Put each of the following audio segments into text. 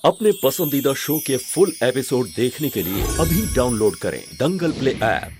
अपने पसंदीदा शो के फुल एपिसोड देखने के लिए अभी डाउनलोड करें दंगल प्ले ऐप।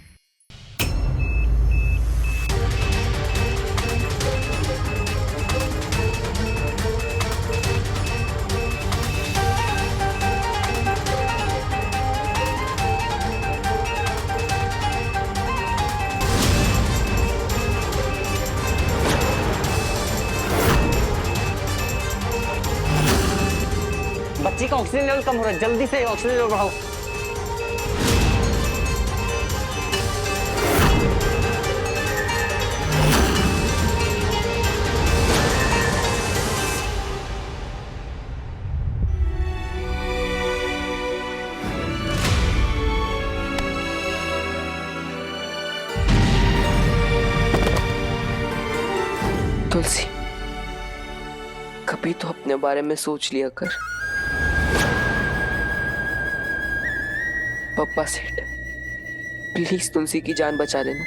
बच्ची का ऑक्सीजन लेवल कम हो रहा है, जल्दी से ऑक्सीजन लेवल बढ़ाओ। तुलसी, कभी तो अपने बारे में सोच लिया कर। पप्पा सेठ, प्लीज तुलसी की जान बचा लेना।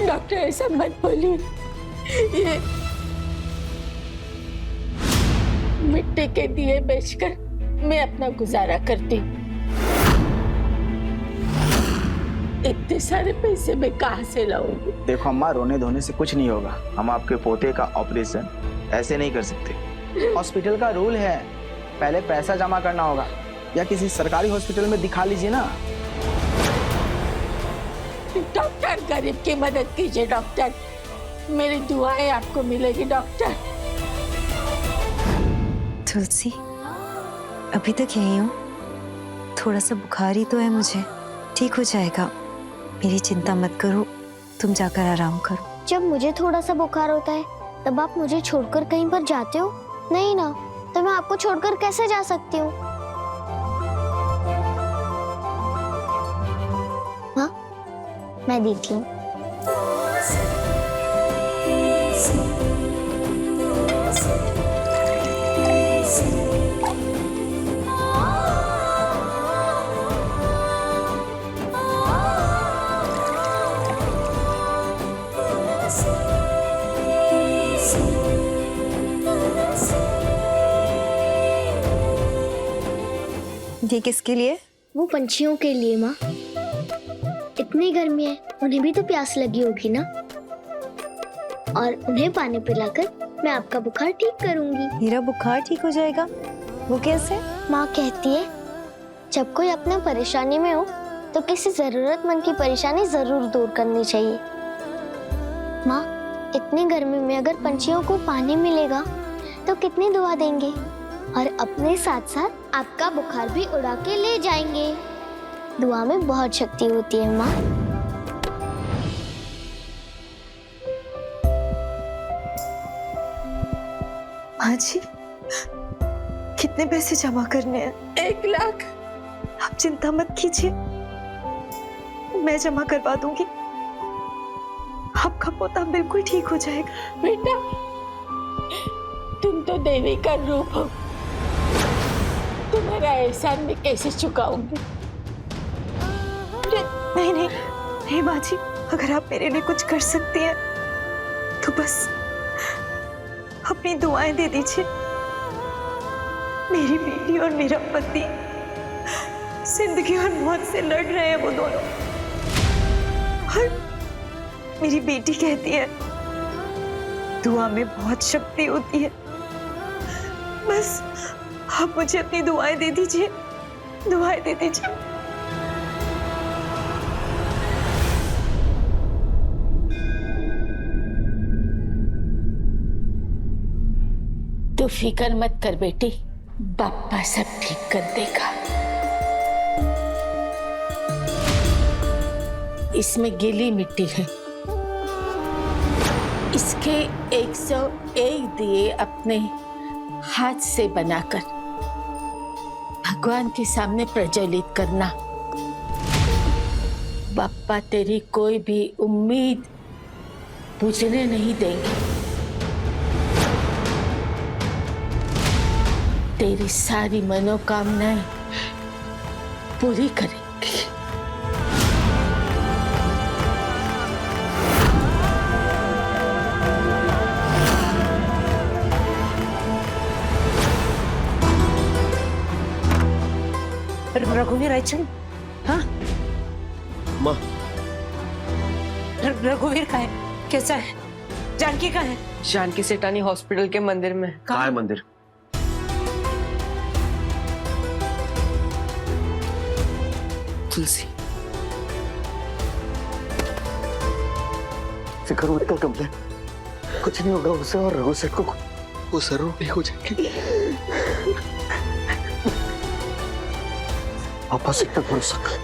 डॉक्टर ऐसा मत बोलिए, ये मिट्टी के दिए बेचकर मैं अपना गुजारा करती। इतने सारे पैसे मैं कहाँ से लाऊंगी? देखो अम्मा, रोने धोने से कुछ नहीं होगा। हम आपके पोते का ऑपरेशन ऐसे नहीं कर सकते। हॉस्पिटल का रूल है, पहले पैसा जमा करना होगा, या किसी सरकारी हॉस्पिटल में दिखा लीजिए ना। डॉक्टर, गरीब की मदद कीजिए डॉक्टर, मेरी दुआएं आपको मिलेगी डॉक्टर। तुलसी, अभी तक यही हूँ। थोड़ा सा बुखार ही तो है मुझे, ठीक हो जाएगा। मेरी चिंता मत करो, तुम जाकर आराम करो। जब मुझे थोड़ा सा बुखार होता है तब आप मुझे छोड़कर कहीं पर जाते हो? नहीं ना, तो मैं आपको छोड़कर कैसे जा सकती हूँ? हाँ, मैं देती हूँ। ये किसके लिए? वो पंछियों के लिए माँ। इतनी गर्मी है, उन्हें भी तो प्यास लगी होगी ना, और उन्हें पानी पिलाकर मैं आपका बुखार ठीक करूंगी। मेरा बुखार ठीक हो जाएगा? वो कैसे? माँ कहती है जब कोई अपने परेशानी में हो तो किसी जरूरतमंद की परेशानी जरूर दूर करनी चाहिए। माँ, इतनी गर्मी में अगर पंछियों को पानी मिलेगा तो कितनी दुआ देंगे, और अपने साथ साथ आपका बुखार भी उड़ा के ले जाएंगे। दुआ में बहुत शक्ति होती है माँ। माँ जी, कितने पैसे जमा करने हैं? 1 लाख। आप चिंता मत कीजिए, मैं जमा करवा दूंगी। आपका पोता बिल्कुल ठीक हो जाएगा। बेटा, तुम तो देवी का रूप हो, तुम्हारा एहसान मैं कैसे चुकाऊंगी? नहीं नहीं नहीं माँ जी, अगर आप मेरे लिए कुछ कर सकती हैं तो बस अपनी दुआएं दे दीजिए। मेरी बेटी और मेरा पति जिंदगी और मौत से लड़ रहे हैं वो दोनों, और मेरी बेटी कहती है दुआ में बहुत शक्ति होती है। बस आप मुझे अपनी दुआएं दे दीजिए, दुआएं दे दीजिए। तू फिक्र मत कर बेटी, बाप्पा सब ठीक कर देगा। इसमें गीली मिट्टी है, इसके 101 दिए अपने हाथ से बनाकर भगवान के सामने प्रज्वलित करना। बाप्पा तेरी कोई भी उम्मीद बुझने नहीं देंगे। तेरी सारी मनोकामनाएं पूरी करेंगी। रघुवीर आइचन, हाँ माँ, रघुवीर का है, कैसा है? जानकी का है? जानकी सेठानी हॉस्पिटल के मंदिर में। कहाँ है मंदिर? तुलसी, फिक्र मत कर कमले, कुछ नहीं होगा उसे और रघु सेठ को, वो जरूर ठीक हो जाएंगे। पापा से तक भरोसा कर।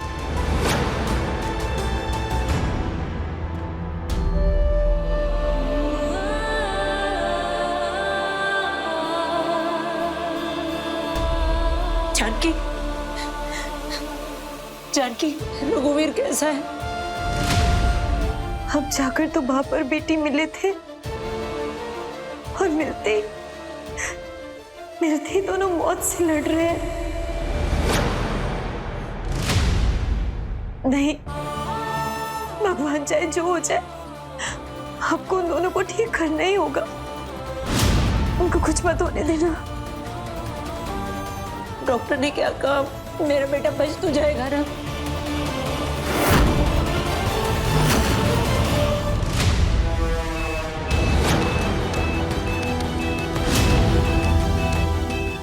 जानकी, जानकी, रघुवीर कैसा है? हम जाकर तो वहां पर बेटी मिले थे और मिलते ही दोनों मौत से लड़ रहे हैं। नहीं, भगवान चाहे जो हो जाए, आपको उन दोनों को ठीक करना ही होगा। उनको कुछ मत होने देना। डॉक्टर ने क्या कहा? मेरा बेटा बच तो जाएगा ना?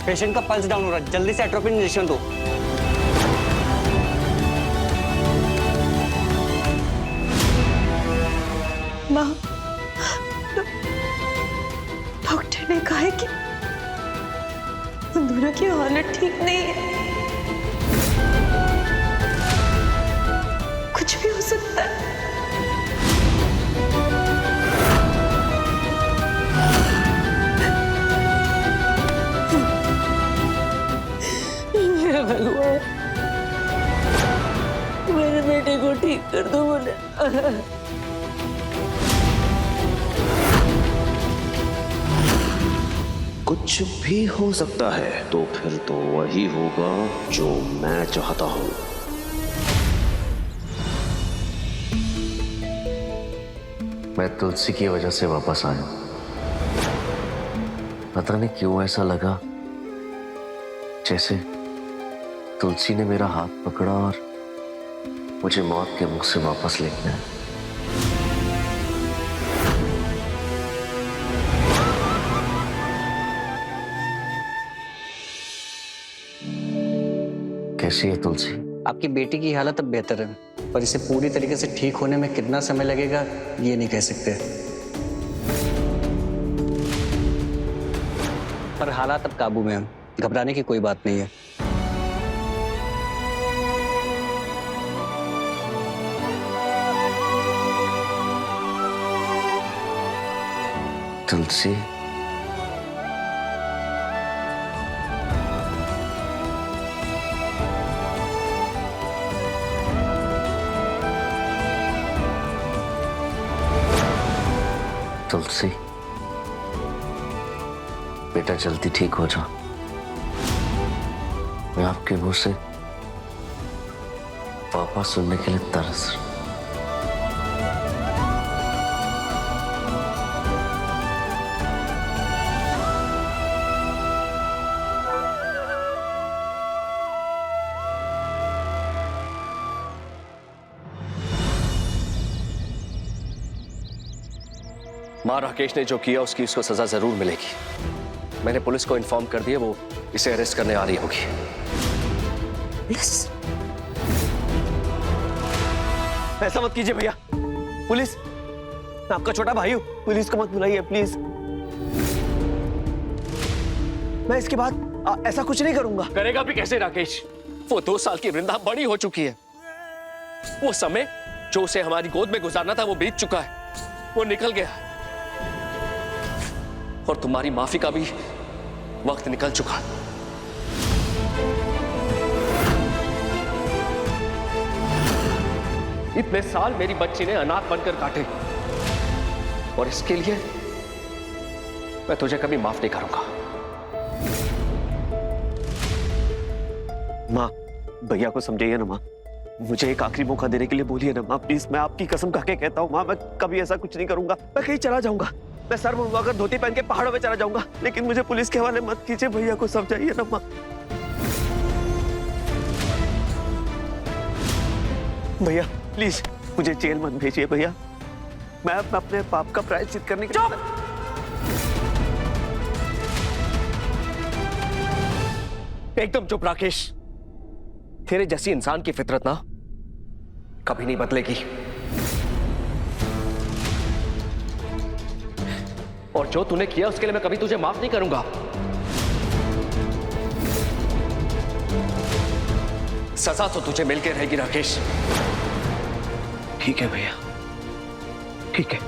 पेशेंट का पल्स डाउन हो रहा है, जल्दी से एट्रोपिन इंजेक्शन दो। माँ, डॉक्टर ने कहा है कि उन दोनों की हालत ठीक नहीं है, कुछ भी हो सकता है। मेरा भगवान, मेरे बेटे को ठीक कर दो बोले। कुछ भी हो सकता है, तो फिर तो वही होगा जो मैं चाहता हूं। मैं तुलसी की वजह से वापस आया। पता नहीं क्यों ऐसा लगा जैसे तुलसी ने मेरा हाथ पकड़ा और मुझे मौत के मुख से वापस ले गया। कैसी है तुलसी? आपकी बेटी की हालत अब बेहतर है, पर इसे पूरी तरीके से ठीक होने में कितना समय लगेगा ये नहीं कह सकते, पर हालात अब काबू में हैं। घबराने की कोई बात नहीं है। तुलसी, तुलसी, बेटा जल्दी ठीक हो जाओ। मैं आपके मुंह से पापा सुनने के लिए तरस रहा हूं। मां, राकेश ने जो किया उसकी उसको सजा जरूर मिलेगी। मैंने पुलिस को इन्फॉर्म कर दिया, वो इसे अरेस्ट करने आ रही होगी। ऐसा मत कीजिए भैया, पुलिस, मैं आपका छोटा भाई हूं, पुलिस को मत बुलाइए प्लीज। मैं इसके बाद ऐसा कुछ नहीं करूंगा। करेगा भी कैसे राकेश? वो 2 साल की वृंदा बड़ी हो चुकी है। वो समय जो उसे हमारी गोद में गुजारना था वो बीत चुका है, वो निकल गया, और तुम्हारी माफी का भी वक्त निकल चुका। इतने साल मेरी बच्ची ने अनाथ बनकर काटे, और इसके लिए मैं तुझे कभी माफ नहीं करूंगा। माँ, भैया को समझाइए ना माँ, मुझे एक आखिरी मौका देने के लिए बोलिए ना माँ प्लीज। मैं आपकी कसम खा के कहता हूँ माँ, मैं कभी ऐसा कुछ नहीं करूंगा। मैं कहीं चला जाऊंगा, मैं सर मुंडवाकर धोती पहन के पहाड़ों में चला जाऊंगा, लेकिन मुझे पुलिस के हवाले मत कीजिए। भैया को समझाइए ना माँ। भैया प्लीज मुझे जेल मत भेजिए भैया। मैं अपने पाप का प्रायश्चित करने के लिए। एकदम चुप राकेश। तेरे जैसी इंसान की फितरत ना कभी नहीं बदलेगी, और जो तूने किया उसके लिए मैं कभी तुझे माफ नहीं करूंगा। सजा तो तुझे मिलके रहेगी राकेश। ठीक है भैया, ठीक है,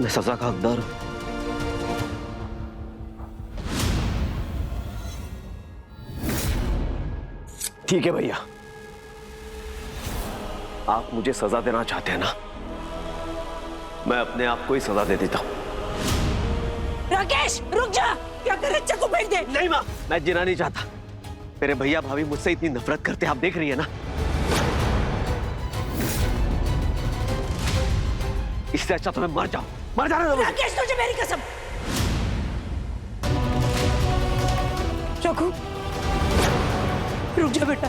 मैं सजा का हकदार हूं। ठीक है भैया, आप मुझे सजा देना चाहते हैं ना, मैं अपने आप को ही सजा दे देता हूं। राकेश रुक जा, क्या कर रहे? चाकू फेंक दे। नहीं मां, मैं जीना नहीं चाहता। मेरे भैया भाभी मुझसे इतनी नफरत करते हैं, आप देख रही है ना। इससे अच्छा तो मैं मर जाऊं, मर जाने दो। राकेश तुझे मेरी कसम। चाकू रुक जा बेटा।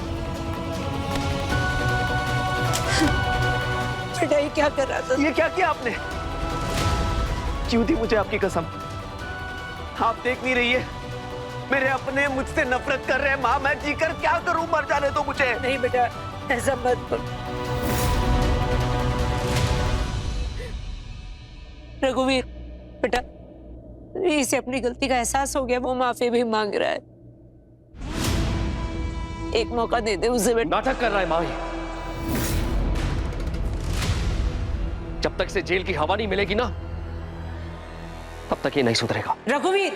बेटा ये क्या कर रहा था? ये क्या किया आपने? क्यों दी मुझे आपकी कसम? आप देख नहीं रही है मेरे अपने मुझसे नफरत कर रहे हैं। माँ मैं जीकर क्या करूं, मर जाने दो मुझे। नहीं बेटा ऐसा मत कर। रघुवीर बेटा, इसे अपनी गलती का एहसास हो गया, वो माफी भी मांग रहा है। एक मौका दे दे उसे बेटा। नाटक कर रहा है मावी। जब तक से जेल की हवा नहीं मिलेगी ना, तब तक ये नहीं सुधरेगा। रघुवीर,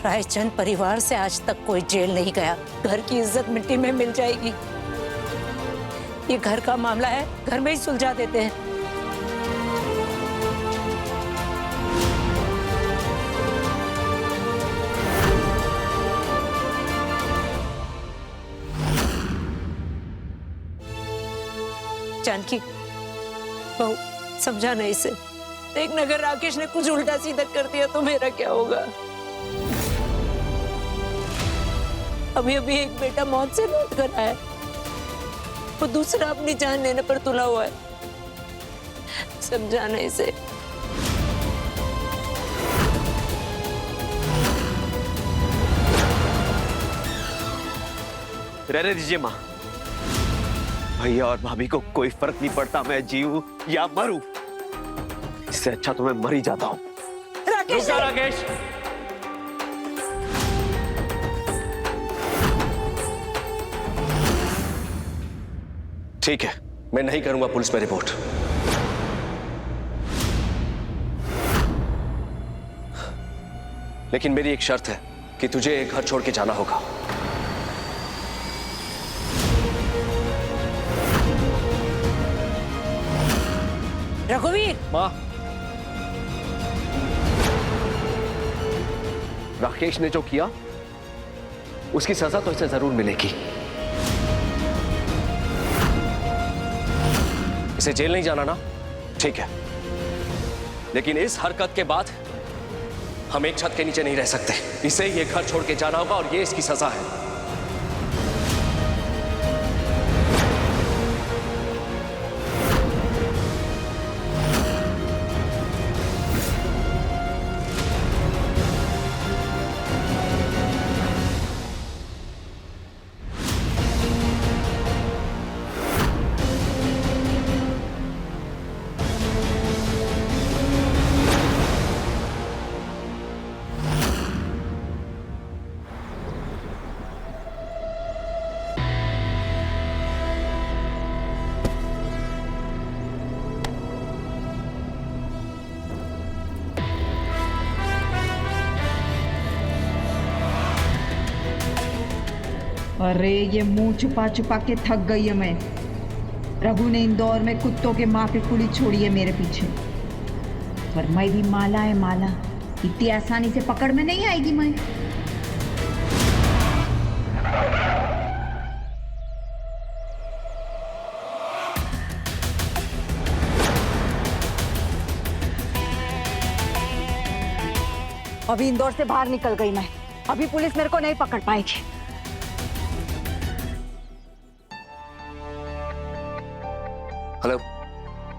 रायचंद परिवार से आज तक कोई जेल नहीं गया। घर की इज्जत मिट्टी में मिल जाएगी। ये घर का मामला है, घर में ही सुलझा देते हैं। जानकी बहू, समझा नहीं इसे। देखना अगर राकेश ने कुछ उल्टा सीधा कर दिया तो मेरा क्या होगा? अभी अभी एक बेटा मौत से लौट कर आया, वो दूसरा अपनी जान लेने पर तुला हुआ है। समझाना इसे। रहने दीजिए माँ, भैया और भाभी को कोई फर्क नहीं पड़ता मैं जीऊं या मरूं। इससे अच्छा तो मैं मर ही जाता हूं। राकेश, राकेश, ठीक है, मैं नहीं करूंगा पुलिस में रिपोर्ट। लेकिन मेरी एक शर्त है कि तुझे एक घर छोड़ के जाना होगा। रघुवीर, मां, राकेश ने जो किया उसकी सजा तो इसे जरूर मिलेगी। इसे जेल नहीं जाना ना, ठीक है, लेकिन इस हरकत के बाद हम एक छत के नीचे नहीं रह सकते। इसे ये घर छोड़ के जाना होगा और ये इसकी सजा है। अरे ये मुंह छुपा छुपा के थक गई है मैं। रघु ने इंदौर में कुत्तों के माँ की कुली छोड़ी है मेरे पीछे, पर मैं भी माला है माला, इतनी आसानी से पकड़ में नहीं आएगी मैं। अभी इंदौर से बाहर निकल गई मैं, अभी पुलिस मेरे को नहीं पकड़ पाएगी। हेलो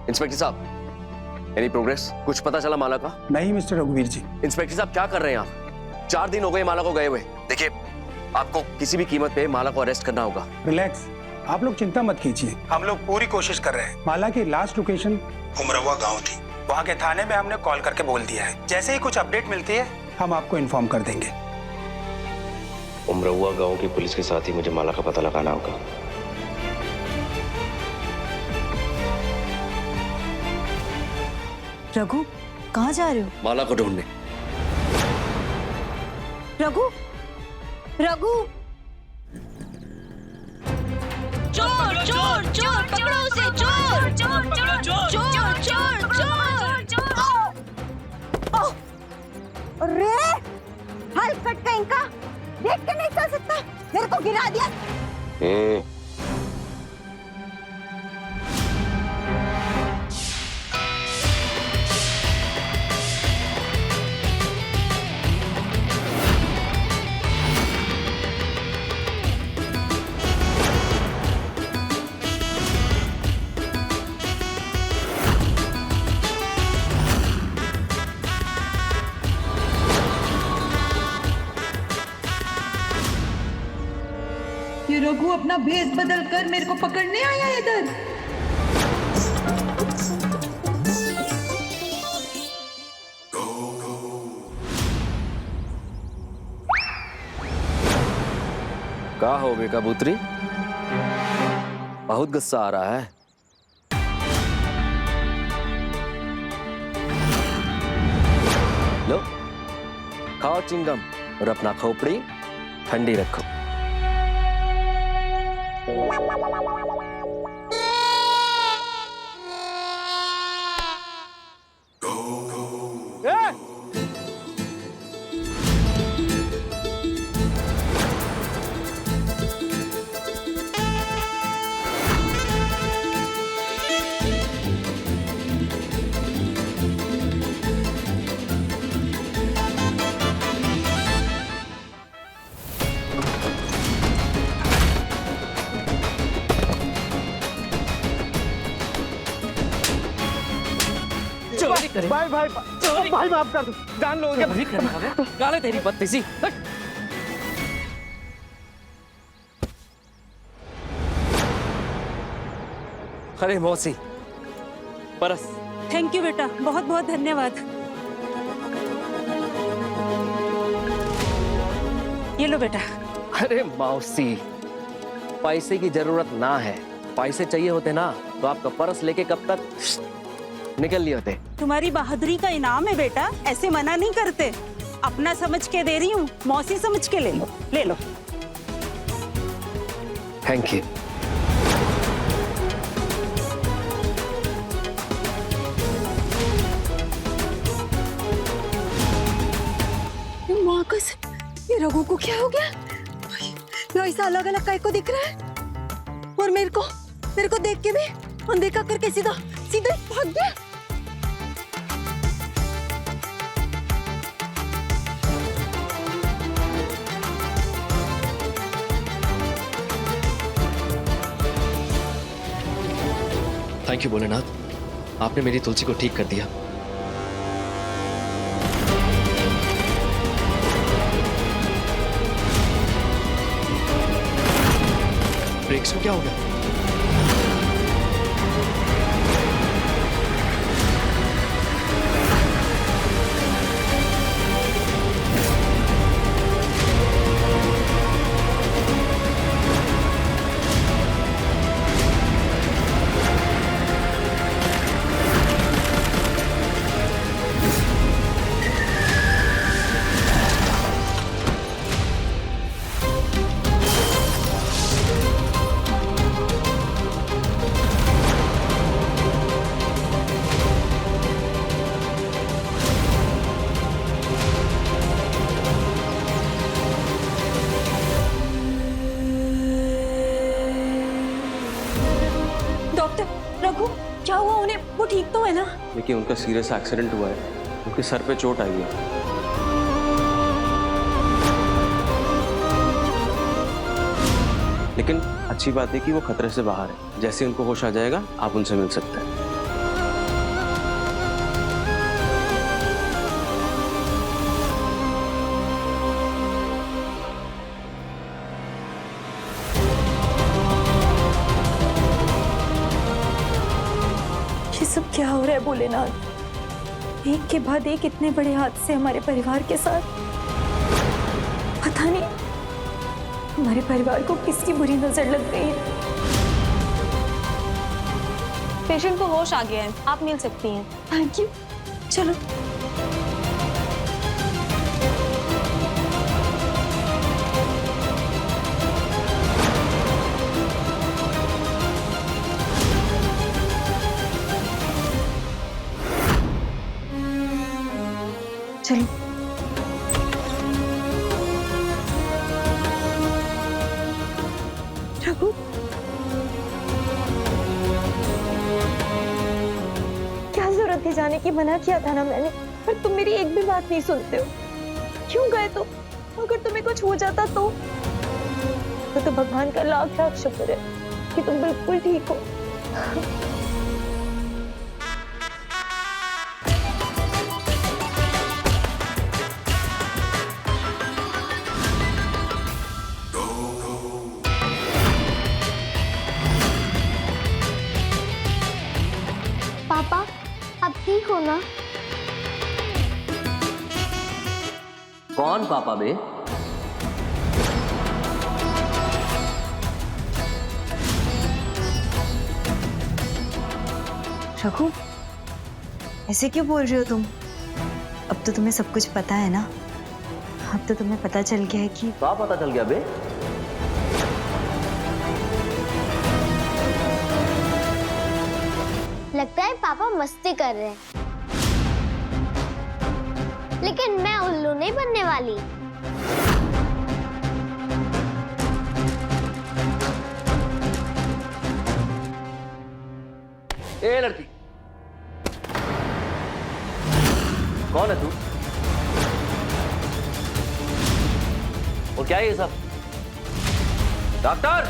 इंस्पेक्टर साहब, एनी प्रोग्रेस? कुछ पता चला माला का? नहीं मिस्टर रघुवीर जी। इंस्पेक्टर साहब क्या कर रहे हैं आप? 4 दिन हो गए माला को गए हुए। देखिए, आपको किसी भी कीमत पे माला को अरेस्ट करना होगा। रिलैक्स, आप लोग चिंता मत कीजिए, हम लोग पूरी कोशिश कर रहे हैं। माला की लास्ट लोकेशन उमरवा गांव थी, वहाँ के थाने में हमने कॉल करके बोल दिया है। जैसे ही कुछ अपडेट मिलती है हम आपको इन्फॉर्म कर देंगे। उमरवा गांव की पुलिस के साथ ही मुझे माला का पता लगाना होगा। रघु, कहाँ जा रहे हो? माला को ढूंढने। रघु, रघु! चोर चोर चोर, पकड़ो उसे! चोर चोर चोर चोर चोर चोर चोर! अरे हलकट का इनका देख के नहीं चल सकता, मेरे को गिरा दिया। ये रघु अपना भेष बदल कर मेरे को पकड़ने आया है इधर। क्या हो गया कबूतरी? बहुत गुस्सा आ रहा है। लो, खाओ चिंगम और अपना खोपड़ी ठंडी रखो। भाई भाई भाई माफ कर दो, जान लो। गाले तेरी बदतमीजी। अरे मौसी, परस। थैंक यू बेटा, बहुत बहुत धन्यवाद। ये लो बेटा। अरे मौसी, पैसे की जरूरत ना है। पैसे चाहिए होते ना तो आपका पर्स लेके कब तक निकल लिए होते। तुम्हारी बहादुरी का इनाम है बेटा, ऐसे मना नहीं करते। अपना समझ के दे रही हूँ, मौसी समझ के ले लो, ले लो। Thank you. माँ कसम, ये रघु को क्या हो गया? ये ऐसा अलग अलग काय को दिख रहा है, और मेरे को देख के भी अनदेखा करके सीधा भाग गया। थैंक यू भोलेनाथ, आपने मेरी तुलसी को ठीक कर दिया। ब्रेक्स को क्या हो गया? ठीक तो है ना? देखिए उनका सीरियस एक्सीडेंट हुआ है, उनके सर पे चोट आई है। लेकिन अच्छी बात है कि वो खतरे से बाहर है। जैसे उनको होश आ जाएगा आप उनसे मिल सकते हैं। ये सब क्या हो रहा है भोलेनाथ? एक के बाद एक इतने बड़े हादसे हमारे परिवार के साथ। पता नहीं हमारे परिवार को किसकी बुरी नजर लग गई है। पेशेंट को होश आ गया है, आप मिल सकती हैं। Thank you. चलो। चलो। रघु, क्या जरूरत थी जाने की? मना किया था ना मैंने, पर तुम मेरी एक भी बात नहीं सुनते हो। क्यों गए तुम? अगर तुम्हें कुछ हो जाता तो भगवान का लाख लाख शुक्र है कि तुम बिल्कुल ठीक हो। पापा अब ठीक हो ना? कौन पापा बे? रघु, ऐसे क्यों बोल रहे हो तुम? अब तो तुम्हें सब कुछ पता है ना? अब तो तुम्हें पता चल गया है कि क्या पता चल गया बे? लगता है पापा मस्ती कर रहे हैं, लेकिन मैं उल्लू नहीं बनने वाली। ए लड़की, कौन है तू? और क्या है ये सब? डॉक्टर!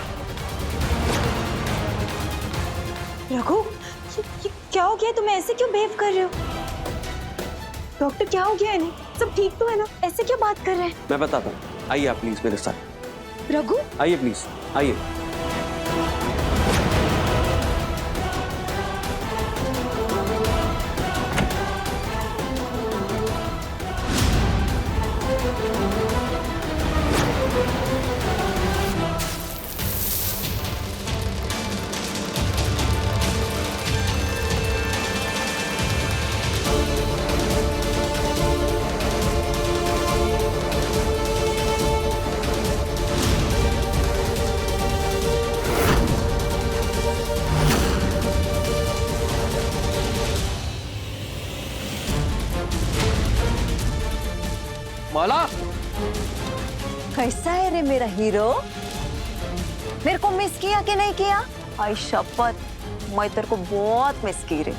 रघु, ये क्या हो गया? तुम ऐसे क्यों बिहेव कर रहे हो? डॉक्टर, क्या हो गया इन्हें? सब ठीक तो है ना? ऐसे क्यों बात कर रहे हैं? मैं बताता हूँ, आइए आप प्लीज मेरे साथ। रघु, आइए प्लीज, आइए। माला, कैसा है रे मेरा हीरो? मेरे को मिस किया कि नहीं किया? आई शपथ, मैं तेरे को बहुत मिस की रे।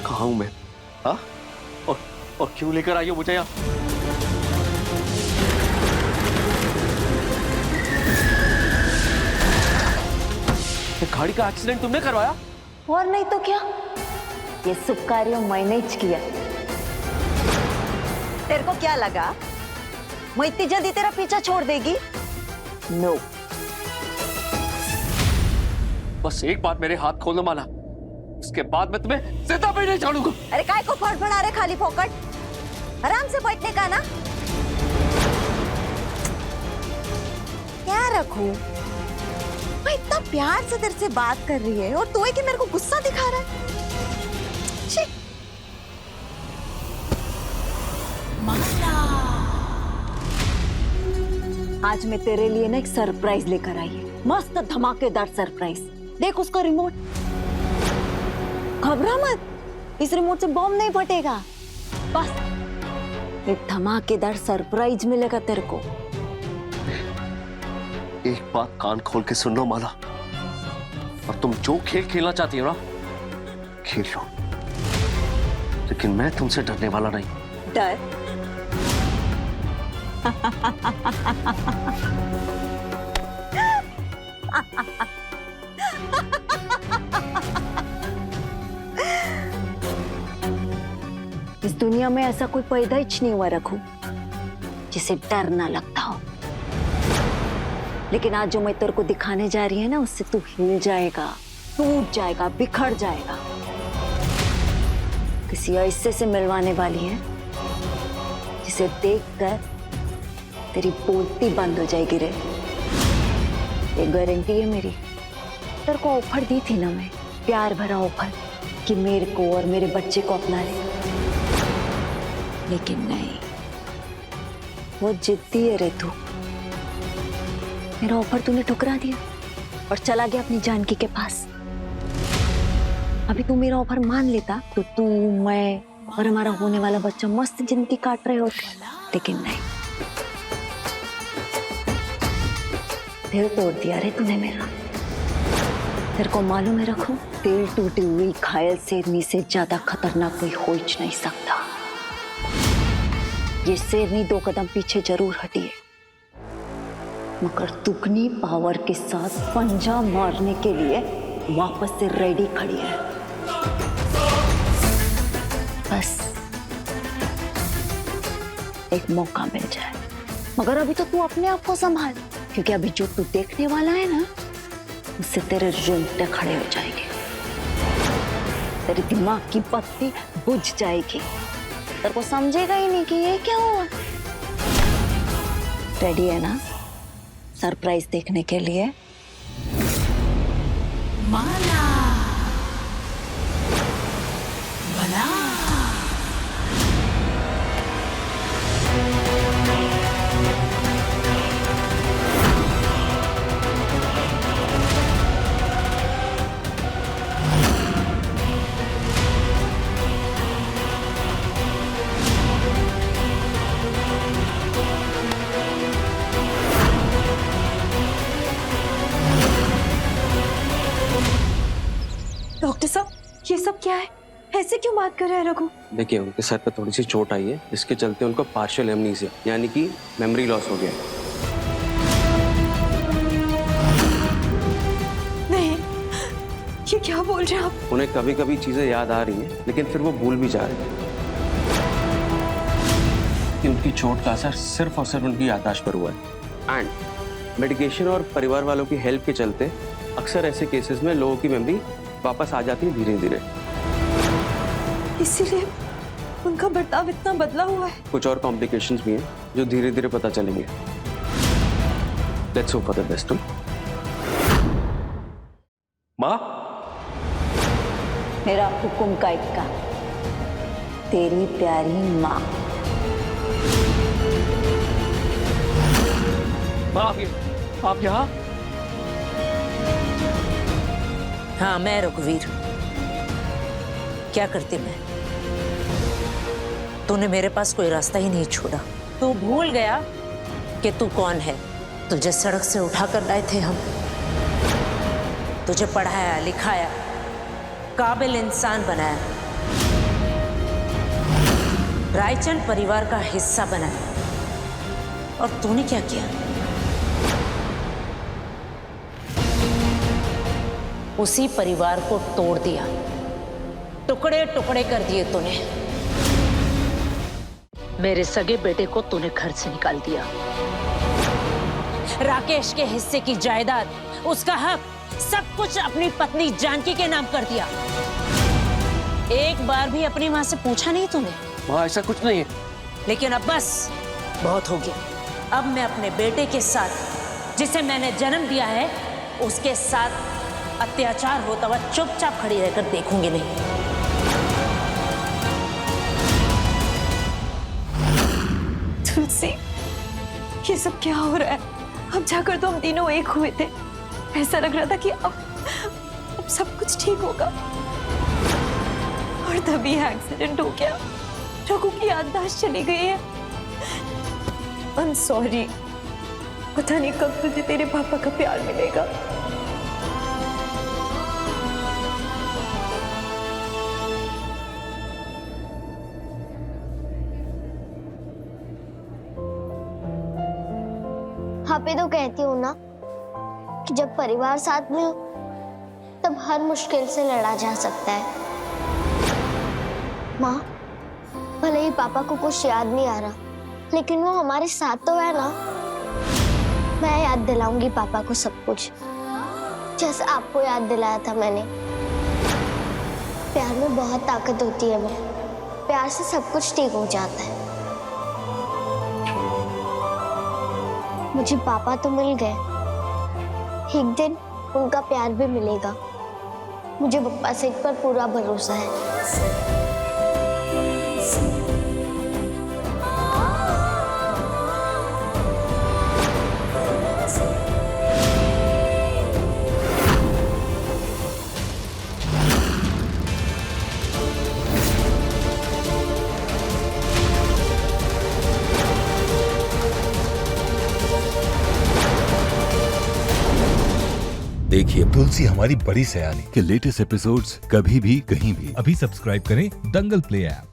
कहाँ हूँ मैं? हाँ? और क्यों लेकर आई हो मुझे यहाँ? गाड़ी का एक्सीडेंट तुमने करवाया? और नहीं तो क्या, ये शुभ कार्य मैंने ही किया। तेरे को क्या लगा मैं इतनी जल्दी तेरा पीछा छोड़ देगी? नो। बस एक बार मेरे हाथ खोलो माला, उसके बाद मैं तुम्हें जिंदा भी नहीं छोड़ूंगा। अरे काय को फड़फड़ा रहे खाली फोकट? आराम से बैठने का ना। क्या रखूं? मैं इतना प्यार से तेरे से बात कर रही है और तू है कि मेरे को गुस्सा दिखा रहा है। आज मैं तेरे लिए ना एक सरप्राइज लेकर आई है, मस्त धमाकेदार सरप्राइज। देख उसका रिमोट। घबरा मत, इस रिमोट से बॉम्ब नहीं फटेगा। बस एक धमाकेदार सरप्राइज मिलेगा तेरे को। एक बात कान खोल के सुन लो माला, और तुम जो खेल खेलना चाहती हो ना, खेल लो। लेकिन मैं तुमसे डरने वाला नहीं। डर? इस दुनिया में ऐसा कोई पैदा ही नहीं हुआ रघु जिसे डर ना लगता हो। लेकिन आज जो मैं तेरे को दिखाने जा रही है ना, उससे तू हिल जाएगा, टूट जाएगा, बिखर जाएगा। किसी ऐसे से मिलवाने वाली है जिसे देखकर तेरी बोलती बंद हो जाएगी रे। ये गारंटी है मेरी। तेरे को ऑफर दी थी ना मैं, प्यार भरा ऑफर कि मेरे को और मेरे बच्चे को अपना ले, लेकिन नहीं, वो जिद्दी है रे तू। मेरा ऑफर तूने ठुकरा दिया और चला गया अपनी जानकी के पास। अभी तू मेरा ऑफर मान लेता तो तू, मैं और हमारा होने वाला बच्चा मस्त जिंदगी काट रहे होते, लेकिन नहीं, दिल तोड़ दिया रे तूने मेरा। तेरे को मालूम है रखो, दिल टूटी हुई घायल शेरनी से ज्यादा खतरनाक कोई हो ही नहीं सकता। ये शेरनी 2 कदम पीछे जरूर हटी है, मगर दुगनी पावर के साथ पंजा मारने के लिए वापस से रेडी खड़ी है। बस एक मौका मिल जाए। मगर अभी तो तू अपने आप को संभाल, क्योंकि अभी जो तू देखने वाला है ना, उससे तेरे रोंगटे खड़े हो जाएंगे, तेरे दिमाग की बत्ती बुझ जाएगी, तेरे को समझेगा ही नहीं कि ये क्या हुआ। रेडी है ना सरप्राइज देखने के लिए? माला भला डॉक्टर साहब, ये सब क्या है? ऐसे क्यों बात कर रहे हैं रघु? देखिए, उनके सर पे थोड़ी सी चोट आई है, जिसके चलते उनको पार्शियल एमनीसिया यानी कि मेमोरी लॉस हो गया है। नहीं, ये क्या बोल रहे हैं आप? उन्हें कभी कभी चीजें याद आ रही हैं, लेकिन फिर वो भूल भी जा रहे हैं। कि उनकी चोट का असर सिर्फ और सिर्फ उनकी याददाश्त पर हुआ है। एंड मेडिकेशन और परिवार वालों की हेल्प के चलते अक्सर ऐसे केसेस में लोगों की मेमोरी वापस आ जाती है धीरे धीरे। इसीलिए उनका बर्ताव इतना बदला हुआ है। कुछ और कॉम्प्लिकेशंस भी हैं जो धीरे धीरे पता चलेंगे। Let's hope for the best. माँ, मेरा हुक्म का इक्का, तेरी प्यारी माँ। आप यहाँ? हाँ, मैं रघुवीर। क्या करती मैं? तूने मेरे पास कोई रास्ता ही नहीं छोड़ा। तू भूल गया कि तू कौन है। तुझे सड़क से उठा कर लाए थे हम, तुझे पढ़ाया लिखाया, काबिल इंसान बनाया, रायचंद परिवार का हिस्सा बनाया, और तूने क्या किया? उसी परिवार को तोड़ दिया, टुकड़े टुकड़े कर दिए तूने। मेरे सगे बेटे को तूने घर से निकाल दिया। राकेश के हिस्से की जायदाद, उसका हक, सब कुछ अपनी पत्नी जानकी के नाम कर दिया। एक बार भी अपनी माँ से पूछा नहीं तूने? माँ, ऐसा कुछ नहीं है। लेकिन अब बस बहुत हो गया। अब मैं अपने बेटे के साथ, जिसे मैंने जन्म दिया है, उसके साथ अत्याचार होता हुआ चुपचाप खड़ी रहकर देखूंगी नहीं। तुलसी, ये सब क्या हो रहा है? अब जाकर तो हम तीनों एक हुए थे। ऐसा लग रहा था कि अब सब कुछ ठीक होगा, और तभी एक्सीडेंट हो गया। रघु की याददाश्त चली गई है। I am sorry. पता नहीं कब तुझे तेरे पापा का प्यार मिलेगा। हाँ पे तो कहती हूँ ना कि जब परिवार साथ में हो तब हर मुश्किल से लड़ा जा सकता है। माँ, भले ही पापा को कुछ याद नहीं आ रहा, लेकिन वो हमारे साथ तो है ना। मैं याद दिलाऊंगी पापा को सब कुछ, जैसे आपको याद दिलाया था मैंने। प्यार में बहुत ताकत होती है माँ, प्यार से सब कुछ ठीक हो जाता है। मुझे पापा तो मिल गए, एक दिन उनका प्यार भी मिलेगा। मुझे पप्पा से पर पूरा भरोसा है। देखिए तुलसी हमारी बड़ी सयानी के लेटेस्ट एपिसोड्स कभी भी कहीं भी। अभी सब्सक्राइब करें दंगल प्ले ऐप।